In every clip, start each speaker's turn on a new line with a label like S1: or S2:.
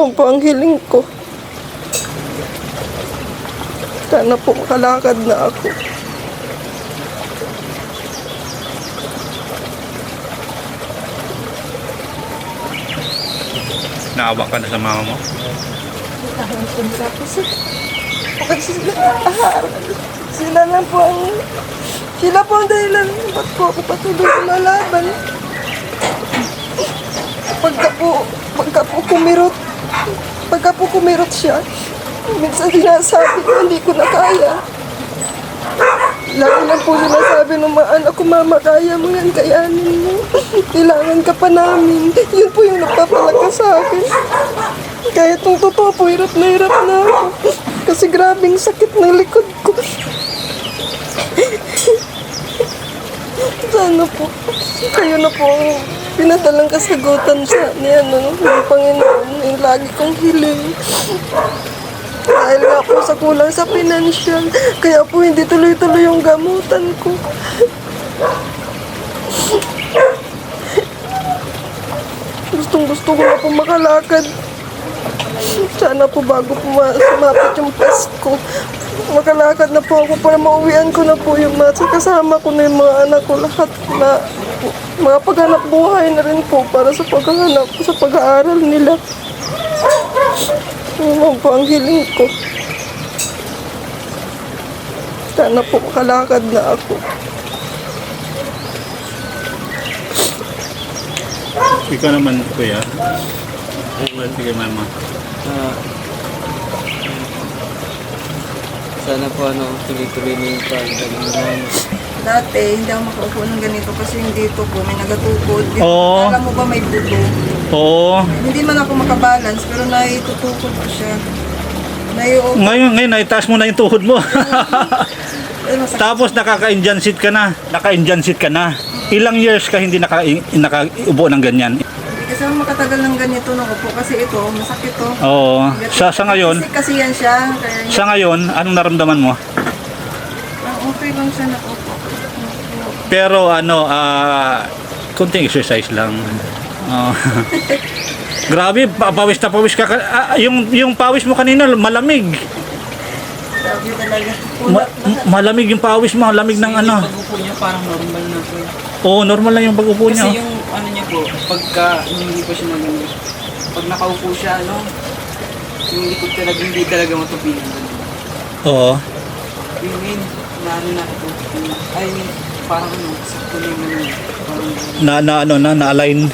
S1: Yun po ang hiling ko. Sana po makalakad na ako.
S2: Naawa ka na sa mama mo?
S1: Sila lang po ang... Sila po ang dahilan. Ba't po ako patuloy lumalaban? Pagka po kumirot siya, minsan sinasabi ko, hindi ko na kaya. Lagi lang po sinasabi ng mga anak ko, mama, kaya mo yan, kayanin mo. Kailangan ka pa namin. Yun po yung nagpapalakas sa akin. Kaya itong totoo po, hirap na ako. Kasi grabing sakit ng likod ko. Sana po, kayo na po ang pinadalang kasagutan sa ng Panginoon, yung lagi kong hiling. Dahil nga po sa kulang sa pinansyal, kaya po hindi tuloy-tuloy yung gamutan ko. Gustong-gusto ko na po makalakad. Sana po bago po sumapit yung Pasko, makalakad na po ako para mauwian ko na po yung kasama ko na yung mga anak ko lahat na mga paghanap buhay na rin po para sa paghahanap ko sa pag-aaral nila. Yun po ang hiling ko. Sana po makalakad na ako.
S2: Ikaw naman, kuya. Sige, mama.
S3: Sana po tuloy-tuloy na yung pagdating.
S1: Dati, hindi ako makaupo ng ganito kasi yung dito po may nagatukod.
S2: Oo.
S1: Alam mo ba may buto?
S2: Oo.
S1: Hindi man ako makabalance pero naitutukod ko siya.
S2: Ngayon, naitaas mo na yung tuhod mo. Tapos naka-Indian seat ka na. Ilang years ka hindi nakaubo ng ganyan?
S1: Hindi kasi ako makatagal ng ganito nung upo kasi ito, masakit to.
S2: Oo. Sa ngayon,
S1: Kasi yan siya. Kaya
S2: sa ngayon, anong naramdaman mo?
S1: okay lang siya na upo.
S2: Pero konting exercise lang. Grabe, pawis na pawis ka. Yung pawis mo kanina, malamig.
S1: Grabe talaga.
S2: Malamig yung pawis mo, lamig ng ano.
S3: Yung pag-upo niya parang normal na po.
S2: Oo, normal lang yung pag-upo niya.
S3: Kasi yung ano niya po, pagka hindi pa siya nagano, pag nakaupo siya, yung likod talaga hindi talaga matupigan.
S2: Oo.
S3: Yung main, na ito. Ay, parang sakto na yung parang
S2: Na-align.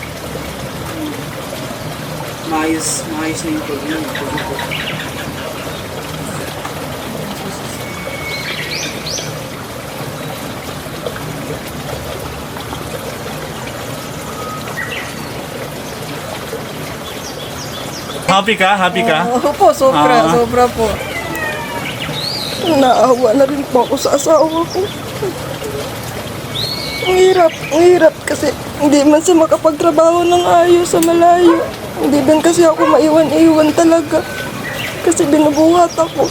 S3: maayos na yung pag-upo.
S2: Happy ka?
S1: Oo po, sobra po. Naawa na rin po ako sa asawa ko. Ang hirap kasi hindi man siya makapagtrabaho ng ayos sa malayo. Hindi din kasi ako maiwan-iwan talaga. Kasi binubuhat ako.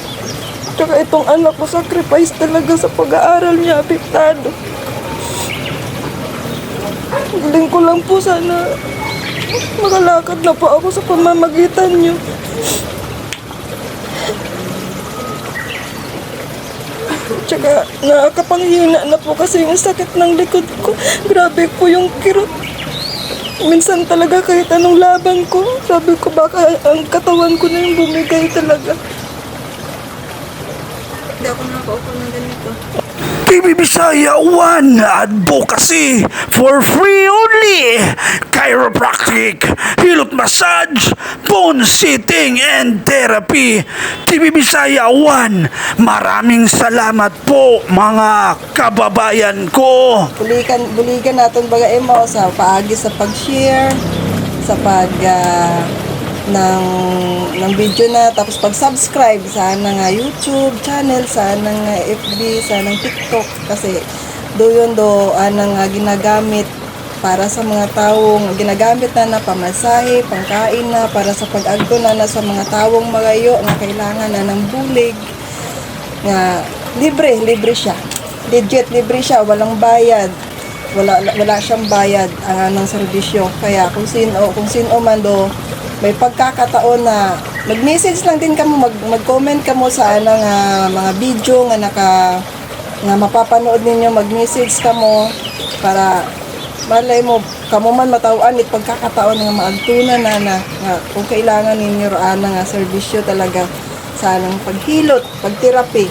S1: Tsaka itong anak ko, sacrifice talaga sa pag-aaral niya, apektado. Hiling ko lang po sana makalakad na po ako sa pamamagitan niyo. Tsaka nakakapanghina na po kasi yung sakit ng likod ko. Grabe po yung kirot. Minsan talaga kahit anong laban ko, sabi ko baka ang katawan ko na yung bumigay talaga. Hindi ako nakaupo ng ganito.
S4: TV Bisaya One Advocacy for free only. Chiropractic, hilot massage, bone sitting and therapy. TV Bisaya One, maraming salamat po mga kababayan ko.
S1: Buligan natin baga mo sa paagi sa pag-share, sa ng video na, tapos pag-subscribe sa nga YouTube channel, sa nga FB, sa ng TikTok, kasi doon nga ginagamit para sa mga taong ginagamit na pamasahe, pangkain na, para sa pag-agto na sa mga taong magayo nga kailangan na ng bulig nga libre siya, legit libre siya, walang bayad, wala siyang bayad ang ng serbisyo. Kaya kung sino man may pagkakataon na mag-message lang din kamo, mag-comment kamo sa nga mga video nga mapapanood ninyo, mag-message kamo para malay mo kamo man matawaan it pagkakataon nga maagtunan nga kung kailangan ninyo ana nga serbisyo talaga sa nang paghilot, pagterapi.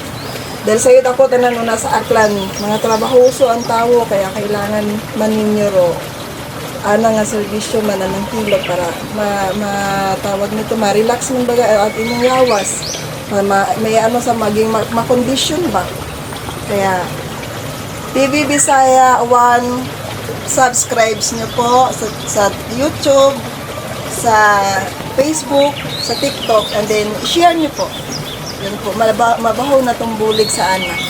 S1: Dahil sa iyo ako tanan na sa Aklan, mga trabahoso ang tawo kaya kailangan man ninyo ro ana nga serbisyo man anang hilot para matawag nito ma-relax man baga at inyong yawas. May ano sa maging makondisyon ba. Kaya TV Bisaya 1 subscribes nyo po sa YouTube, sa Facebook, sa TikTok, and then share nyo po. Yan po, mabaho na tong bulig sa anak.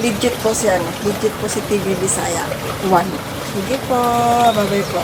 S1: Legit po siya, legit po si TV Bisaya 1. Sige po, bye-bye po.